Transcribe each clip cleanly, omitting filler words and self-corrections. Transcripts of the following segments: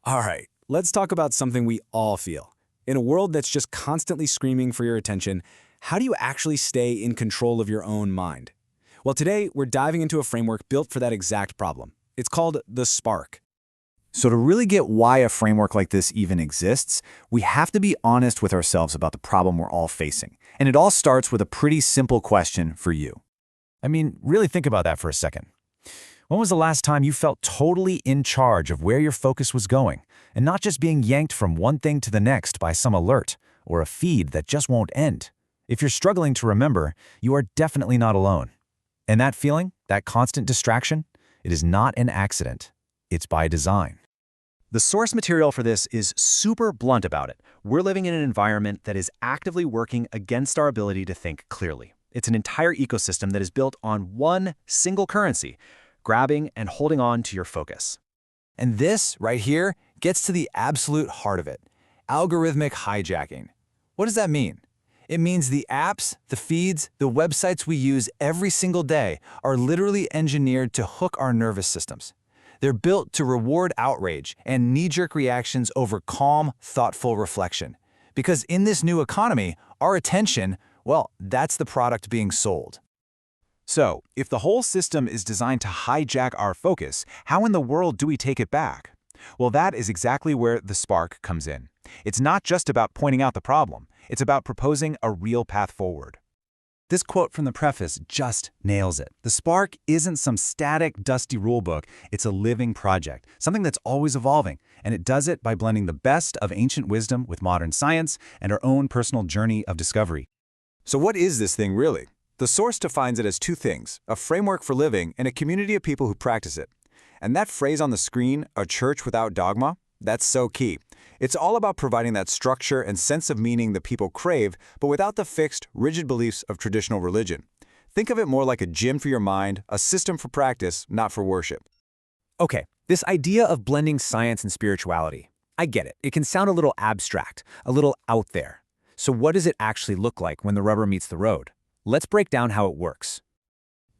All right, let's talk about something we all feel. In a world that's just constantly screaming for your attention, how do you actually stay in control of your own mind? Well, today we're diving into a framework built for that exact problem. It's called the Spark. So to really get why a framework like this even exists, we have to be honest with ourselves about the problem we're all facing. And it all starts with a pretty simple question for you. I mean, really think about that for a second. When was the last time you felt totally in charge of where your focus was going, and not just being yanked from one thing to the next by some alert or a feed that just won't end? If you're struggling to remember, you are definitely not alone. And that feeling, that constant distraction, it is not an accident. It's by design. The source material for this is super blunt about it. We're living in an environment that is actively working against our ability to think clearly. It's an entire ecosystem that is built on one single currency, grabbing and holding on to your focus. And this, right here, gets to the absolute heart of it. Algorithmic hijacking. What does that mean? It means the apps, the feeds, the websites we use every single day are literally engineered to hook our nervous systems. They're built to reward outrage and knee-jerk reactions over calm, thoughtful reflection. Because in this new economy, our attention, well, that's the product being sold. So, if the whole system is designed to hijack our focus, how in the world do we take it back? Well, that is exactly where the Spark comes in. It's not just about pointing out the problem, it's about proposing a real path forward. This quote from the preface just nails it. The Spark isn't some static, dusty rulebook, it's a living project, something that's always evolving, and it does it by blending the best of ancient wisdom with modern science and our own personal journey of discovery. So what is this thing really? The source defines it as two things, a framework for living and a community of people who practice it. And that phrase on the screen, a church without dogma, that's so key. It's all about providing that structure and sense of meaning that people crave, but without the fixed, rigid beliefs of traditional religion. Think of it more like a gym for your mind, a system for practice, not for worship. Okay, this idea of blending science and spirituality, I get it. It can sound a little abstract, a little out there. So what does it actually look like when the rubber meets the road? Let's break down how it works.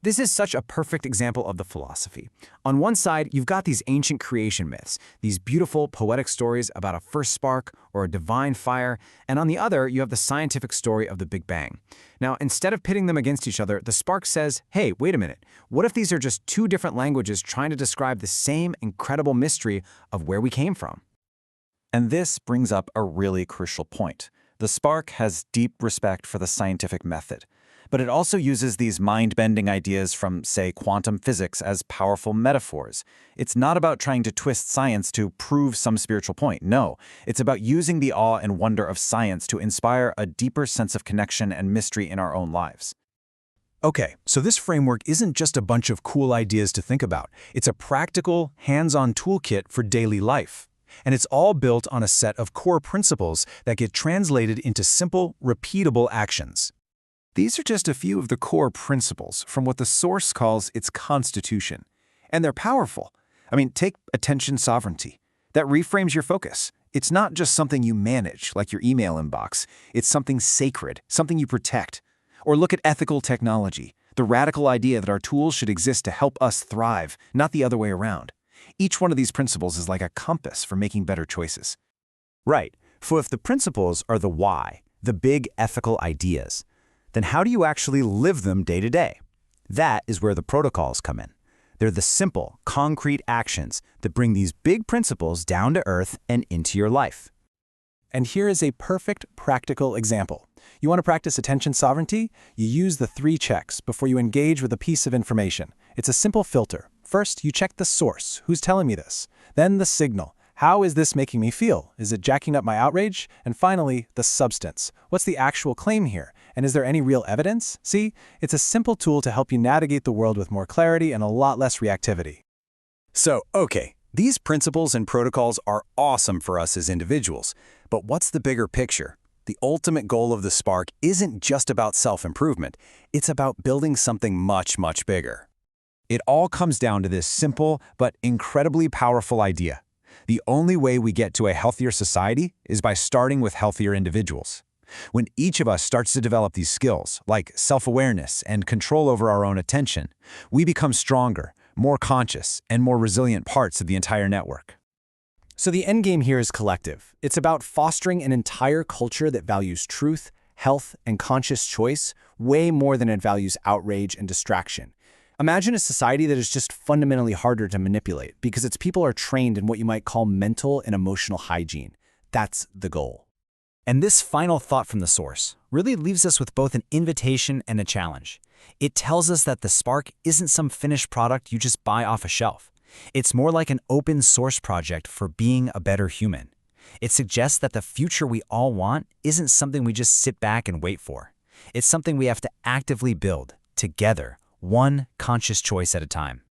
This is such a perfect example of the philosophy. On one side, you've got these ancient creation myths, these beautiful poetic stories about a first spark or a divine fire, and on the other, you have the scientific story of the Big Bang. Now, instead of pitting them against each other, the Spark says, hey, wait a minute, what if these are just two different languages trying to describe the same incredible mystery of where we came from? And this brings up a really crucial point. The Spark has deep respect for the scientific method. But it also uses these mind-bending ideas from, say, quantum physics as powerful metaphors. It's not about trying to twist science to prove some spiritual point. No, it's about using the awe and wonder of science to inspire a deeper sense of connection and mystery in our own lives. Okay, so this framework isn't just a bunch of cool ideas to think about. It's a practical, hands-on toolkit for daily life. And it's all built on a set of core principles that get translated into simple, repeatable actions. These are just a few of the core principles from what the source calls its constitution. And they're powerful. I mean, take attention sovereignty. That reframes your focus. It's not just something you manage, like your email inbox. It's something sacred, something you protect. Or look at ethical technology, the radical idea that our tools should exist to help us thrive, not the other way around. Each one of these principles is like a compass for making better choices. Right. So if the principles are the why, the big ethical ideas, then how do you actually live them day to day? That is where the protocols come in. They're the simple, concrete actions that bring these big principles down to earth and into your life. And here is a perfect practical example. You want to practice attention sovereignty? You use the 3 checks before you engage with a piece of information. It's a simple filter. First, you check the source. Who's telling me this? Then the signal. How is this making me feel? Is it jacking up my outrage? And finally, the substance. What's the actual claim here? And is there any real evidence? See, it's a simple tool to help you navigate the world with more clarity and a lot less reactivity. So, okay, these principles and protocols are awesome for us as individuals. But what's the bigger picture? The ultimate goal of the Spark isn't just about self-improvement. It's about building something much, much bigger. It all comes down to this simple but incredibly powerful idea. The only way we get to a healthier society is by starting with healthier individuals. When each of us starts to develop these skills, like self-awareness and control over our own attention, we become stronger, more conscious, and more resilient parts of the entire network. So the endgame here is collective. It's about fostering an entire culture that values truth, health, and conscious choice way more than it values outrage and distraction. Imagine a society that is just fundamentally harder to manipulate because its people are trained in what you might call mental and emotional hygiene. That's the goal. And this final thought from the source really leaves us with both an invitation and a challenge. It tells us that the spark isn't some finished product you just buy off a shelf. It's more like an open source project for being a better human. It suggests that the future we all want isn't something we just sit back and wait for. It's something we have to actively build, together, one conscious choice at a time.